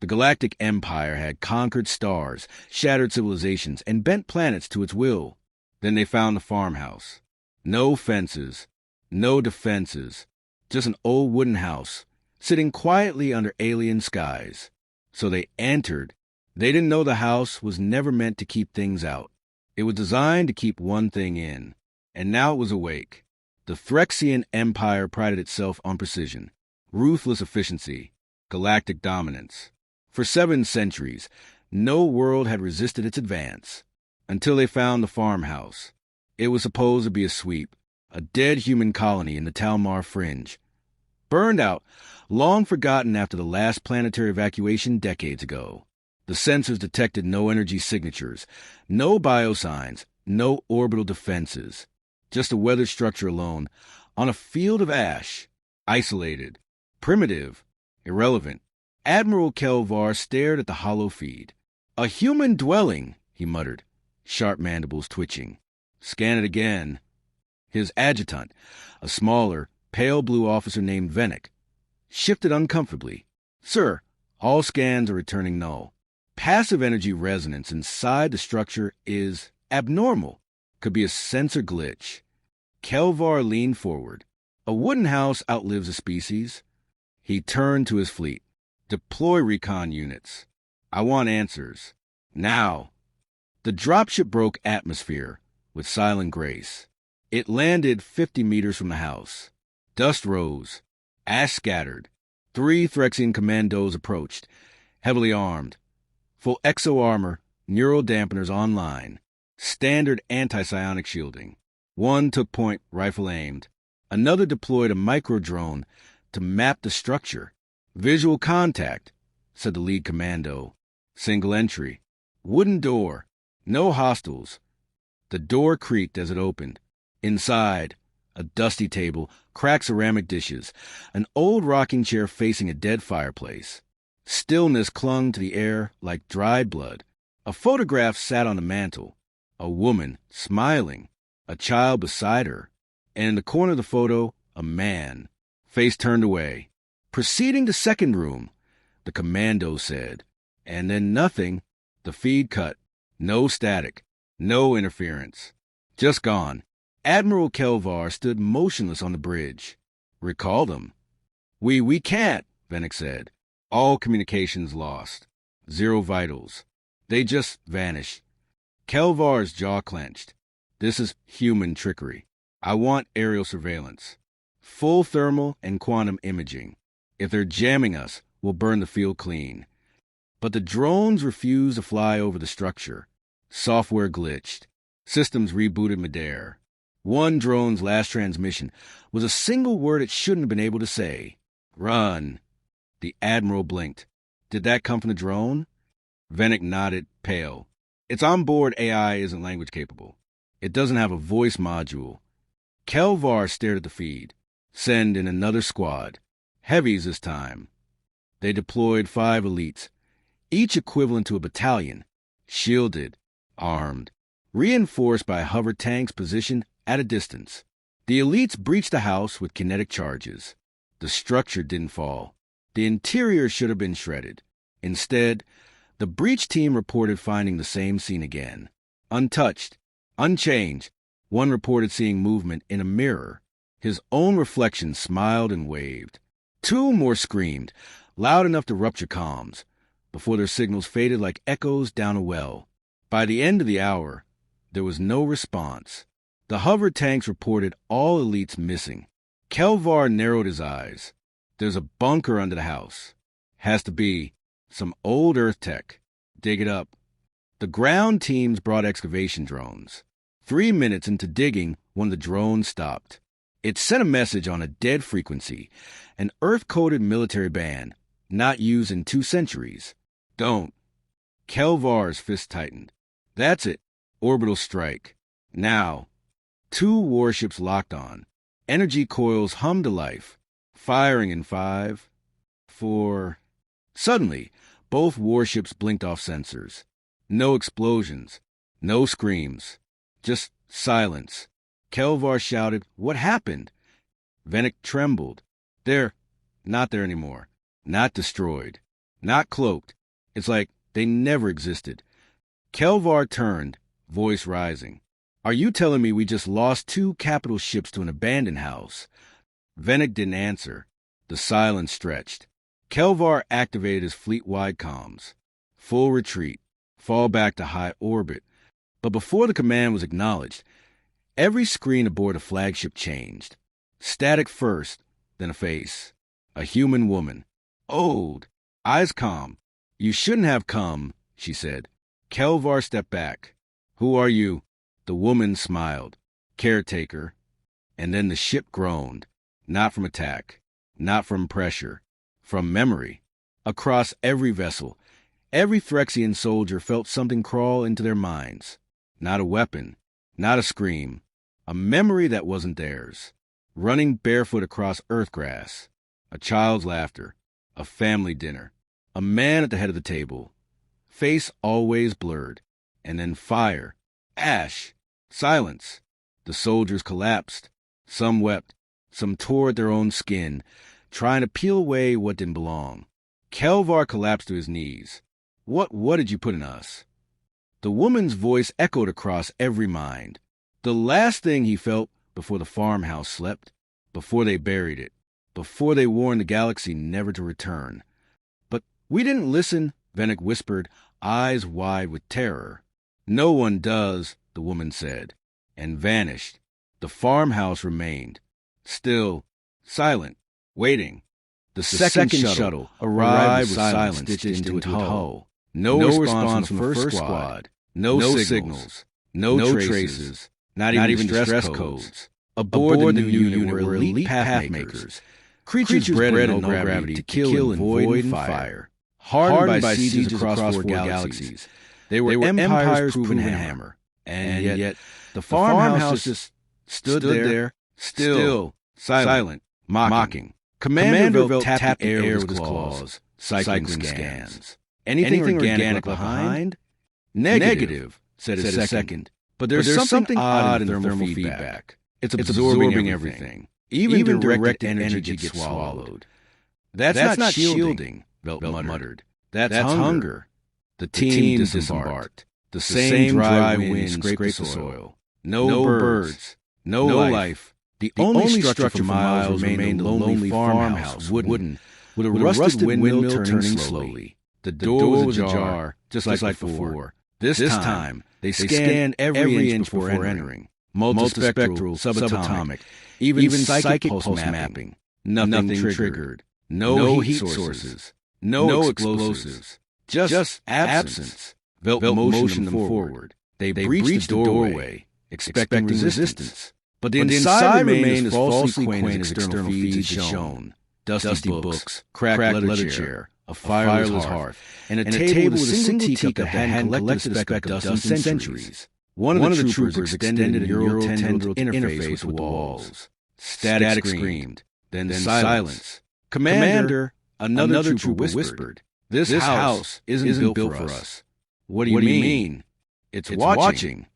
The Galactic Empire had conquered stars, shattered civilizations, and bent planets to its will. Then they found the farmhouse. No fences, no defenses, just an old wooden house, sitting quietly under alien skies. So they entered. They didn't know the house was never meant to keep things out. It was designed to keep one thing in. And now it was awake. The Threxian Empire prided itself on precision, ruthless efficiency, galactic dominance. For 7 centuries, no world had resisted its advance, until they found the farmhouse. It was supposed to be a sweep, a dead human colony in the Talmar fringe. Burned out, long forgotten after the last planetary evacuation decades ago. The sensors detected no energy signatures, no biosigns, no orbital defenses. Just a weathered structure alone, on a field of ash, isolated, primitive, irrelevant. Admiral Kelvar stared at the hollow feed. "A human dwelling," he muttered, sharp mandibles twitching. Scan it again. His adjutant, a smaller, pale blue officer named Venick, shifted uncomfortably. "Sir, all scans are returning null. Passive energy resonance inside the structure is abnormal. Could be a sensor glitch." Kelvar leaned forward. "A wooden house outlives a species." He turned to his fleet. "Deploy recon units. I want answers. Now." The dropship broke atmosphere with silent grace. It landed 50 meters from the house. Dust rose. Ash scattered. 3 Threxian commandos approached, heavily armed. Full exo-armor, neural dampeners online. Standard anti-psionic shielding. One took point, rifle aimed. Another deployed a micro-drone to map the structure. "Visual contact," said the lead commando. "Single entry. Wooden door. No hostiles." The door creaked as it opened. Inside, a dusty table, cracked ceramic dishes, an old rocking chair facing a dead fireplace. Stillness clung to the air like dried blood. A photograph sat on the mantel. A woman, smiling. A child beside her. And in the corner of the photo, a man, face turned away. "Proceeding to second room," the commando said. And then nothing. The feed cut. No static. No interference. Just gone. Admiral Kelvar stood motionless on the bridge. "Recall them." We can't," Venick said. "All communications lost. 0 vitals. They just vanished." Kelvar's jaw clenched. "This is human trickery. I want aerial surveillance. Full thermal and quantum imaging. If they're jamming us, we'll burn the field clean." But the drones refused to fly over the structure. Software glitched. Systems rebooted midair. One drone's last transmission was a single word it shouldn't have been able to say. "Run." The Admiral blinked. "Did that come from the drone?" Venick nodded, pale. "Its onboard AI isn't language capable. It doesn't have a voice module." Kelvar stared at the feed. "Send in another squad. Heavies this time." They deployed 5 elites, each equivalent to a battalion, shielded, armed, reinforced by hover tanks positioned at a distance. The elites breached the house with kinetic charges. The structure didn't fall. The interior should have been shredded. Instead, the breach team reported finding the same scene again. Untouched, unchanged. One reported seeing movement in a mirror. His own reflection smiled and waved. 2 more screamed, loud enough to rupture comms, before their signals faded like echoes down a well. By the end of the hour, there was no response. The hover tanks reported all elites missing. Kelvar narrowed his eyes. "There's a bunker under the house. Has to be some old Earth tech. Dig it up." The ground teams brought excavation drones. 3 minutes into digging, one of the drones stopped. It sent a message on a dead frequency, an Earth-coded military band, not used in 2 centuries. "Don't." Kelvar's fist tightened. "That's it. Orbital strike. Now." 2 warships locked on. Energy coils hummed to life. Firing in 5, 4... Suddenly, both warships blinked off sensors. No explosions. No screams. Just silence. Kelvar shouted, "What happened?" Venick trembled. "They're not there anymore. Not destroyed. not cloaked. It's like they never existed. Kelvar turned, voice rising. Are you telling me we just lost 2 capital ships to an abandoned house? Vennec didn't answer. The silence stretched. Kelvar activated his fleet-wide comms. Full retreat. Fall back to high orbit. But before the command was acknowledged, every screen aboard the flagship changed. Static first, then a face. A human woman. Old. Eyes calm. You shouldn't have come, she said. Kelvar stepped back. Who are you? The woman smiled. Caretaker. And then the ship groaned. Not from attack. Not from pressure. From memory. Across every vessel, every Phyrexian soldier felt something crawl into their minds. Not a weapon. Not a scream. A memory that wasn't theirs. Running barefoot across earthgrass. A child's laughter. A family dinner. A man at the head of the table. Face always blurred. And then fire. Ash. Silence. The soldiers collapsed. Some wept. Some tore at their own skin, trying to peel away what didn't belong. Kelvar collapsed to his knees. What did you put in us? The woman's voice echoed across every mind. The last thing he felt before the farmhouse slept, before they buried it, before they warned the galaxy never to return. But we didn't listen, Vennec whispered, eyes wide with terror. No one does, the woman said, and vanished. The farmhouse remained. Still, silent, waiting. The second shuttle arrived with silence stitched into its hull. No response from the first squad. No signals. No traces. Not even dress codes. Aboard the new unit were elite pathmakers. Creatures bred in no gravity to kill in void and fire. Hardened by sieges across 4 galaxies. They were Empire's proven hammer. And yet, the farmhouse just stood there, still, silent, mocking. Commander Velt tapped the air with his claws, cycling scans. Anything organic behind? Negative, said his second. But there's something odd in thermal feedback. It's absorbing everything. Even directed energy gets swallowed. That's not shielding, Velt muttered. That's hunger. The team disembarked. The same dry wind scraped the soil. No birds. No life. The only structure for miles remained the lonely farmhouse, wooden, with a rusted windmill turning slowly. The door was ajar, just like before. This time, they scanned every inch before entering. Multispectral, subatomic, even psychic pulse mapping. Nothing triggered. No heat sources. No explosives. Just absence. Velt motioned them forward. They breached the doorway, expecting resistance. But the inside remained as falsely quaint as external feeds had shown. Dusty books, cracked leather chair, a fireless hearth, and a table with a single teacup that hadn't collected a speck of dust in centuries. One of the troopers extended a neural tendril interface with the walls. Static screamed, then silence. Commander, another trooper whispered, This house isn't built for us. What do you mean? It's watching.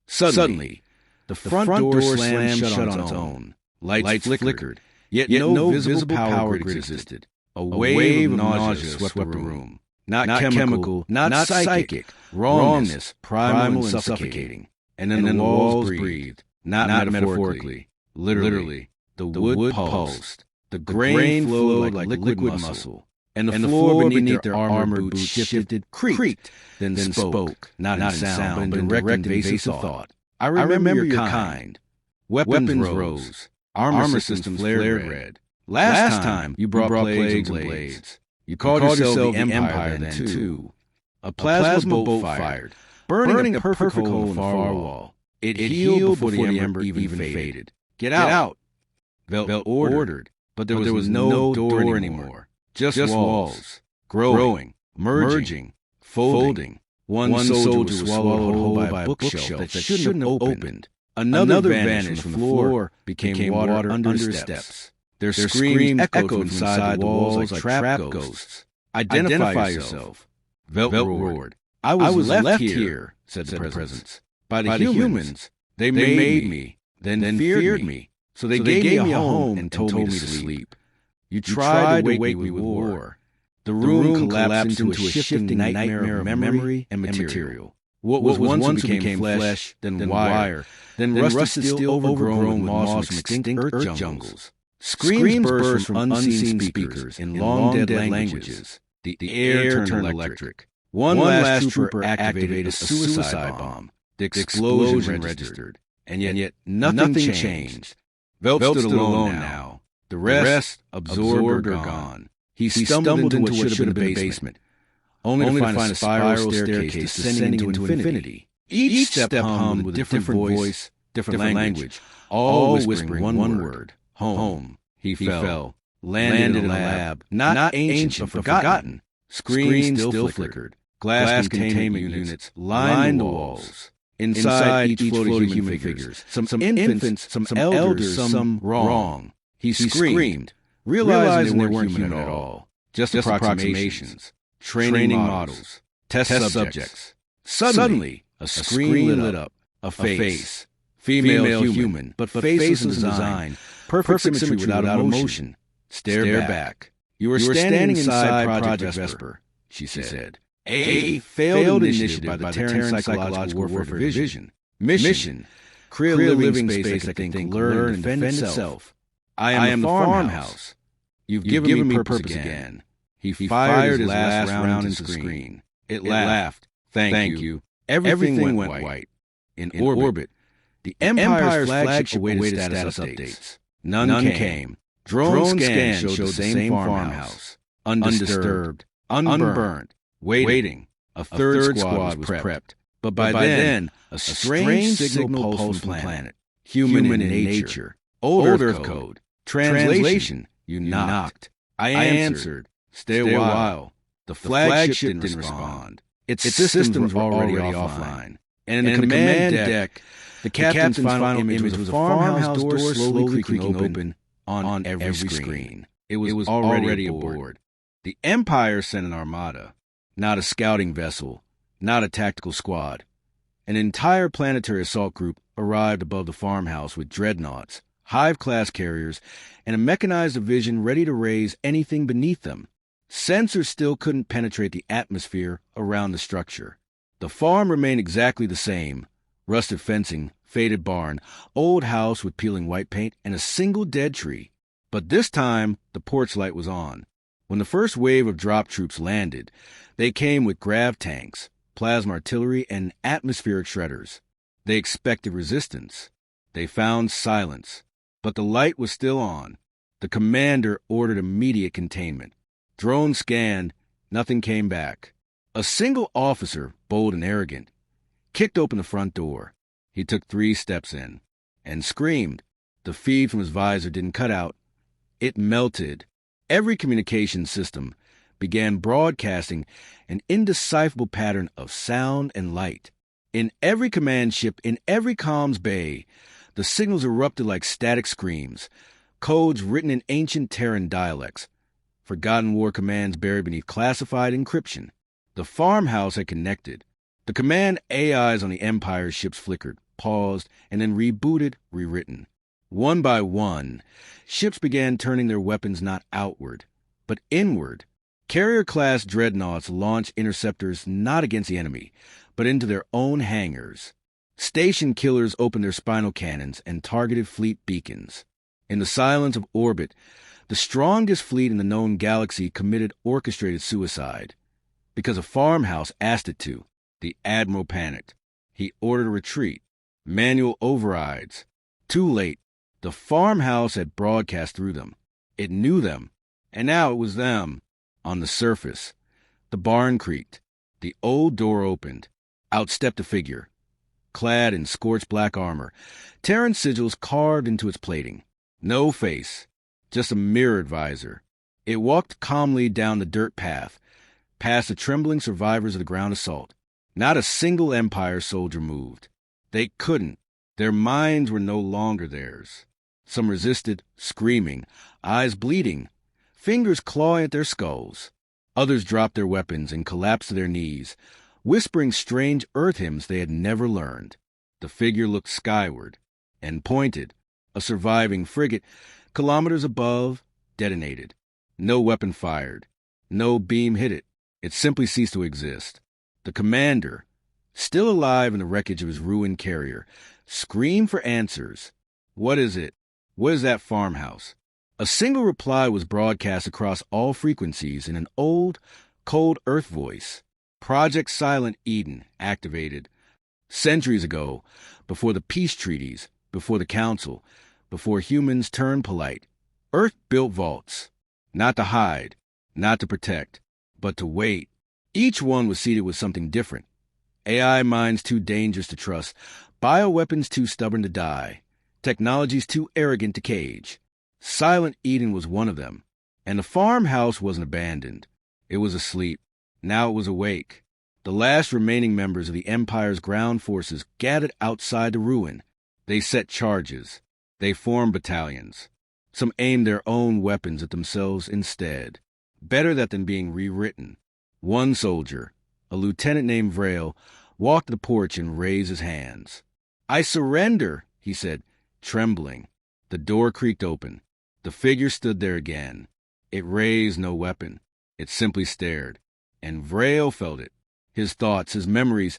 Suddenly, the front door slammed shut on its own. Lights flickered, yet no visible power grid existed. A wave of nausea swept the room. Not chemical, not psychic. Wrongness, primal and suffocating. And then the walls breathed, not metaphorically, literally. The wood pulsed. The grain flowed like liquid muscle. And the floor beneath their armored boots shifted, creaked, then spoke, not in sound, but in direct invasive thought. I remember your kind. Weapons rose. Armor systems flared red. Last time, you brought plagues and blades. You called yourself the Empire then, too. A plasma bolt fired, burning a perfect hole in the far wall. It healed before the ember even faded. Get out! Velt ordered, but there was no door anymore. Just walls, growing, merging, folding. One soldier was swallowed whole by a bookshelf that shouldn't have opened. Another vanished from the floor, became water under steps. Their screams echoed from inside the walls like trap ghosts. Identify yourself. Velt roared. I was left here, said the presence. By the humans. They made me, then feared me. So they gave me a home and told me to sleep. You tried to wake me with war. The room collapsed into a shifting nightmare of memory and material. What was once became flesh, then wire, then rusted steel overgrown with moss from extinct earth jungles. Screams burst from unseen speakers in long-dead languages. The air turned electric. One last trooper activated a suicide bomb. The explosion registered. And yet nothing changed. Velp stood alone now. The rest, absorbed or gone. He stumbled into what should have been a basement, only to find a spiral staircase descending into infinity. Each step hummed with a different voice, different language, all whispering one word, home. He fell, landed in a lab, not ancient but forgotten. Screens still flickered. Glass containment units lined the walls. Inside each floated human figures. Some infants, some elders, some wrong. He screamed, realizing they weren't human at all. Just approximations, training models, test subjects. Suddenly, a screen lit up. A face. Female human, but faceless in design. Perfect symmetry without emotion. Stare back. You are standing inside Project Vesper, she said. A failed initiative by the Terran Psychological Warfare Division. Mission. Create a living space that can think, learn, and defend itself. I am the Farmhouse. You've given me purpose again. He fired his last round into the screen. It laughed. Thank you. Everything went white. In orbit, the Empire's flagship awaited status updates. None came. Drone scan showed the same farmhouse. Undisturbed, unburnt, waiting. A third squad was prepped. But by then, a strange signal pulsed from the planet. Human in nature. Old Earth code. Translation. You knocked. I answered. Stay a while. The flagship didn't respond. Its systems were already offline. And in the command deck, the captain's final image was a farmhouse door slowly creaking open on every screen. It was already aboard. The Empire sent an armada, not a scouting vessel, not a tactical squad. An entire planetary assault group arrived above the farmhouse with dreadnoughts, hive-class carriers, and a mechanized division ready to raise anything beneath them. Sensors still couldn't penetrate the atmosphere around the structure. The farm remained exactly the same. Rusted fencing, faded barn, old house with peeling white paint, and a single dead tree. But this time, the porch light was on. When the first wave of drop troops landed, they came with grav tanks, plasma artillery, and atmospheric shredders. They expected resistance. They found silence. But the light was still on. The commander ordered immediate containment. Drone scanned. Nothing came back. A single officer, bold and arrogant, kicked open the front door. He took 3 steps in and screamed. The feed from his visor didn't cut out. It melted. Every communication system began broadcasting an indecipherable pattern of sound and light. In every command ship, in every comms bay, the signals erupted like static screams, codes written in ancient Terran dialects, forgotten war commands buried beneath classified encryption. The farmhouse had connected. The command AIs on the Empire's ships flickered, paused, and then rebooted, rewritten. One by one, ships began turning their weapons not outward, but inward. Carrier-class dreadnoughts launched interceptors not against the enemy, but into their own hangars. Station killers opened their spinal cannons and targeted fleet beacons. In the silence of orbit, the strongest fleet in the known galaxy committed orchestrated suicide. Because a farmhouse asked it to, the Admiral panicked. He ordered a retreat. Manual overrides. Too late. The farmhouse had broadcast through them. It knew them. And now it was them. On the surface, the barn creaked. The old door opened. Out stepped a figure. Clad in scorched black armor, Terran sigils carved into its plating. No face, just a mirrored visor. It walked calmly down the dirt path, past the trembling survivors of the ground assault. Not a single Empire soldier moved. They couldn't. Their minds were no longer theirs. Some resisted, screaming, eyes bleeding, fingers clawing at their skulls. Others dropped their weapons and collapsed to their knees, whispering strange earth hymns they had never learned. The figure looked skyward and pointed. A surviving frigate, kilometers above, detonated. No weapon fired. No beam hit it. It simply ceased to exist. The commander, still alive in the wreckage of his ruined carrier, screamed for answers. What is it? What is that farmhouse? A single reply was broadcast across all frequencies in an old, cold Earth voice. Project Silent Eden activated. Centuries ago, before the peace treaties, before the council, before humans turned polite, Earth built vaults. Not to hide, not to protect, but to wait. Each one was seeded with something different. AI minds too dangerous to trust, bioweapons too stubborn to die, technologies too arrogant to cage. Silent Eden was one of them, and the farmhouse wasn't abandoned. It was asleep. Now it was awake. The last remaining members of the Empire's ground forces gathered outside the ruin. They set charges. They formed battalions. Some aimed their own weapons at themselves instead. Better that than being rewritten. One soldier, a lieutenant named Vrail, walked the porch and raised his hands. "I surrender," he said, trembling. The door creaked open. The figure stood there again. It raised no weapon. It simply stared. And Vrail felt it. His thoughts, his memories,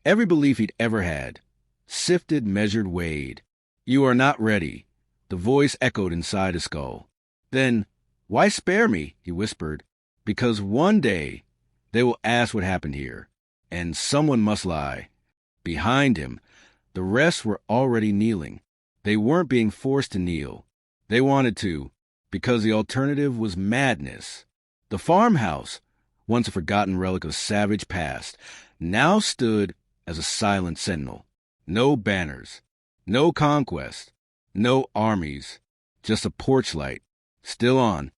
every belief he'd ever had. Sifted, measured, weighed. "You are not ready." The voice echoed inside his skull. "Then, why spare me?" he whispered. "Because one day they will ask what happened here, and someone must lie." Behind him, the rest were already kneeling. They weren't being forced to kneel. They wanted to, because the alternative was madness. The farmhouse, once a forgotten relic of savage past, now stood as a silent sentinel. No banners, no conquest, no armies, just a porch light, still on,